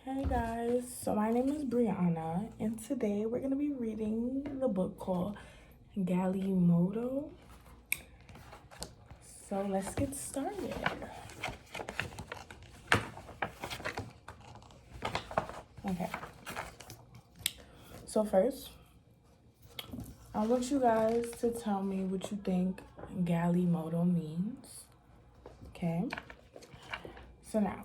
Hey guys, so my name is Brianna, and today we're going to be reading the book called Galimoto. So let's get started. Okay, so first, I want you guys to tell me what you think Galimoto means. Okay, so now,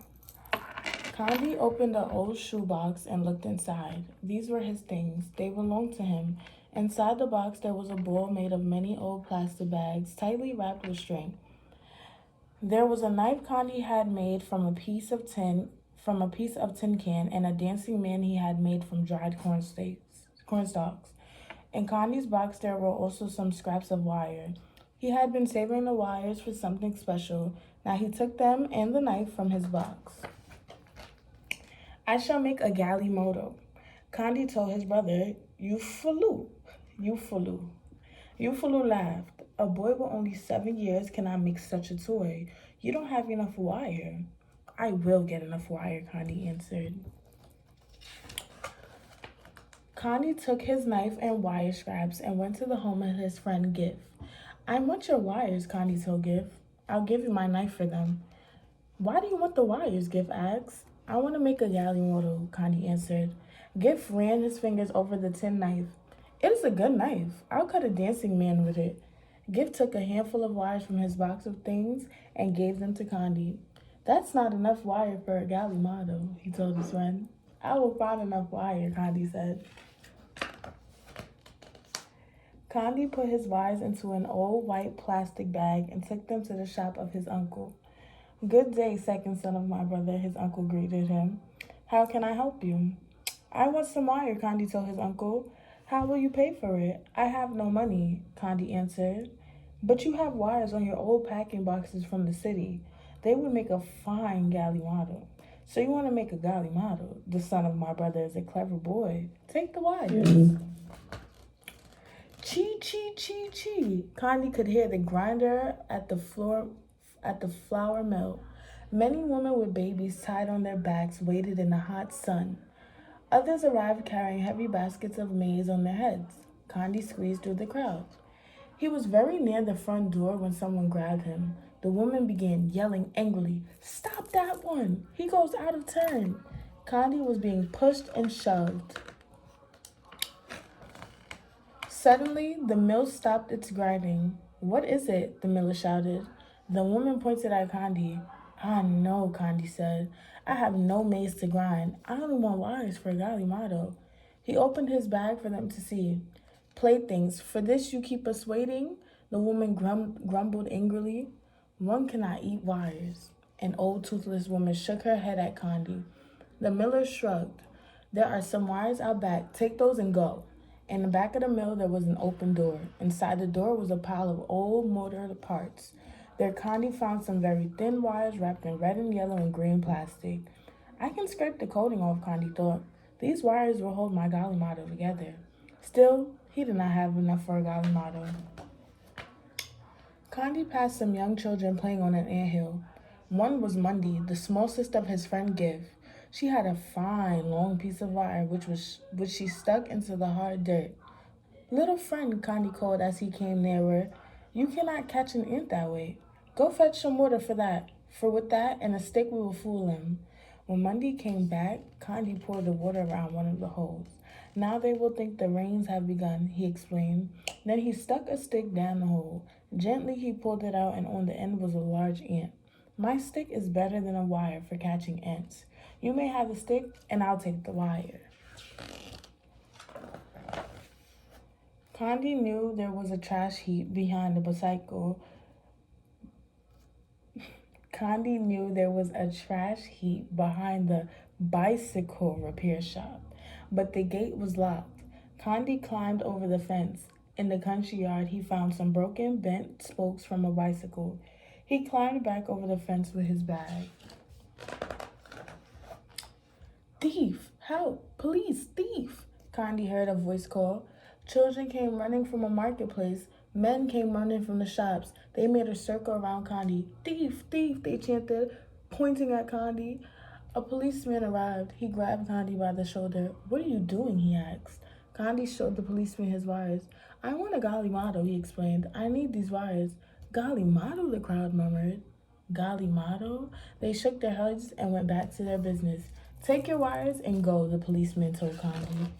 Kandi opened an old shoebox and looked inside. These were his things. They belonged to him. Inside the box, there was a bowl made of many old plastic bags, tightly wrapped with string. There was a knife Kandi had made from a piece of tin can, and a dancing man he had made from dried corn stalks. In Kandi's box, there were also some scraps of wire. He had been saving the wires for something special. Now he took them and the knife from his box. I shall make a Galimoto. Kandi told his brother, You fooloo. Eufalu laughed. A boy with only 7 years cannot make such a toy. You don't have enough wire. I will get enough wire, Kandi answered. Kandi took his knife and wire scraps and went to the home of his friend Gif. I want your wires, Kandi told Gif. I'll give you my knife for them. Why do you want the wires? Gif asked. I want to make a Galimoto, Kandi answered. Gif ran his fingers over the tin knife. It is a good knife. I'll cut a dancing man with it. Gif took a handful of wires from his box of things and gave them to Kandi. That's not enough wire for a Galimoto, he told his friend. I will find enough wire, Kandi said. Kandi put his wires into an old white plastic bag and took them to the shop of his uncle. Good day, second son of my brother, his uncle greeted him. How can I help you? I want some wire, Kandi told his uncle. How will you pay for it? I have no money, Kandi answered. But you have wires on your old packing boxes from the city. They would make a fine Galimoto. So you want to make a Galimoto? The son of my brother is a clever boy. Take the wires. Chee chee chee chee. Kandi could hear the grinder at the flour mill. Many women with babies tied on their backs waited in the hot sun. Others arrived carrying heavy baskets of maize on their heads. Kandi squeezed through the crowd. He was very near the front door when someone grabbed him. The woman began yelling angrily, Stop that one! He goes out of turn! Kandi was being pushed and shoved. Suddenly, the mill stopped its grinding. What is it? The miller shouted. The woman pointed at Kandi. Ah, no, Kandi said. I have no maize to grind. I only want wires for a Galimoto. He opened his bag for them to see. Playthings, for this you keep us waiting? The woman grumbled angrily. One cannot eat wires. An old toothless woman shook her head at Kandi. The miller shrugged. There are some wires out back. Take those and go. In the back of the mill, there was an open door. Inside the door was a pile of old motor parts. There, Kandi found some very thin wires wrapped in red and yellow and green plastic. I can scrape the coating off, Kandi thought. These wires will hold my Galimoto together. Still, he did not have enough for a Galimoto. Kandi passed some young children playing on an anthill. One was Mundy, the small sister of his friend Gif. She had a fine, long piece of wire which she stuck into the hard dirt. Little friend, Kandi called as he came nearer, you cannot catch an ant that way. Go fetch some water for that. For with that and a stick we will fool him. When Mundy came back, Kandi poured the water around one of the holes. Now they will think the rains have begun, he explained. Then he stuck a stick down the hole. Gently he pulled it out, and on the end was a large ant. My stick is better than a wire for catching ants. You may have the stick, and I'll take the wire. Kandi knew there was a trash heap behind the bicycle. Kandi knew there was a trash heap behind the bicycle repair shop, but the gate was locked. Kandi climbed over the fence. In the country yard, he found some broken, bent spokes from a bicycle. He climbed back over the fence with his bag. Thief! Help! Police! Thief! Kandi heard a voice call. Children came running from a marketplace. Men came running from the shops. They made a circle around Kandi. Thief! Thief! They chanted, pointing at Kandi. A policeman arrived. He grabbed Condi by the shoulder. "What are you doing?" he asked. Condi showed the policeman his wires. "I want a Galimoto," he explained. "I need these wires." "Galimoto," the crowd murmured. "Galimoto?" They shook their heads and went back to their business. "Take your wires and go," the policeman told Condi.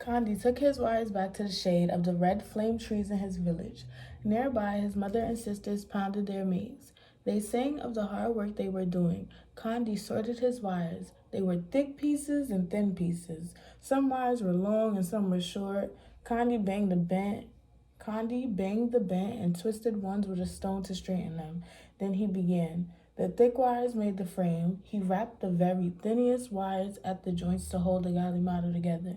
Condi took his wires back to the shade of the red flame trees in his village. Nearby, his mother and sisters pounded their maize. They sang of the hard work they were doing. Condi sorted his wires. They were thick pieces and thin pieces. Some wires were long and some were short. Condi banged the bent and twisted ones with a stone to straighten them. Then he began. The thick wires made the frame. He wrapped the very thinnest wires at the joints to hold the Galimoto together.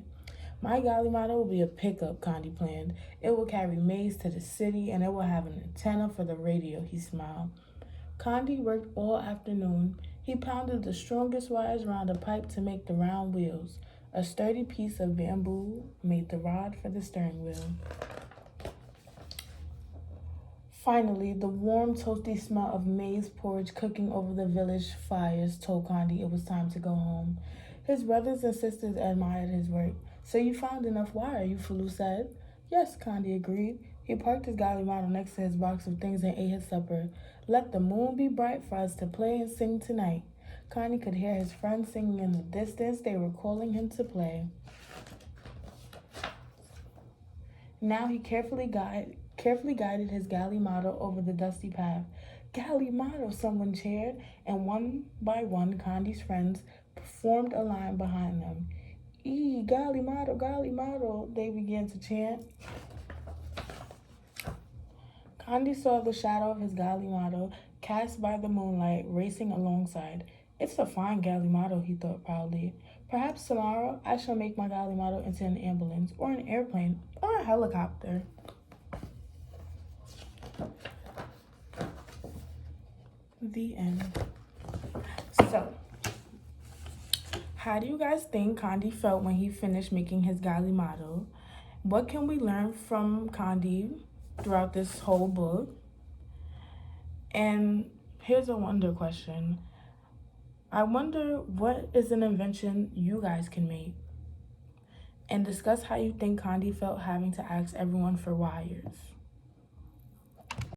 "My Galimoto will be a pickup," Condi planned. "It will carry maize to the city, and it will have an antenna for the radio," he smiled. Condi worked all afternoon. He pounded the strongest wires around a pipe to make the round wheels. A sturdy piece of bamboo made the rod for the steering wheel. Finally, the warm, toasty smell of maize porridge cooking over the village fires told Condi it was time to go home. His brothers and sisters admired his work. "So you found enough wire," Eufalu said. "Yes," Condi agreed. He parked his Galimoto next to his box of things and ate his supper. "Let the moon be bright for us to play and sing tonight." Condi could hear his friends singing in the distance. They were calling him to play. Now he carefully guided his Galimoto over the dusty path. "Galimoto," someone cheered, and one by one Condi's friends formed a line behind them. Galimoto, Galimoto," they began to chant. Condi saw the shadow of his Galimoto cast by the moonlight racing alongside. "It's a fine Galimoto," he thought proudly. "Perhaps tomorrow I shall make my Galimoto into an ambulance or an airplane or a helicopter." The end. So, how do you guys think Condi felt when he finished making his Galimoto? What can we learn from Condi throughout this whole book? And here's a wonder question. I wonder what is an invention you guys can make? And discuss how you think Condi felt having to ask everyone for wires.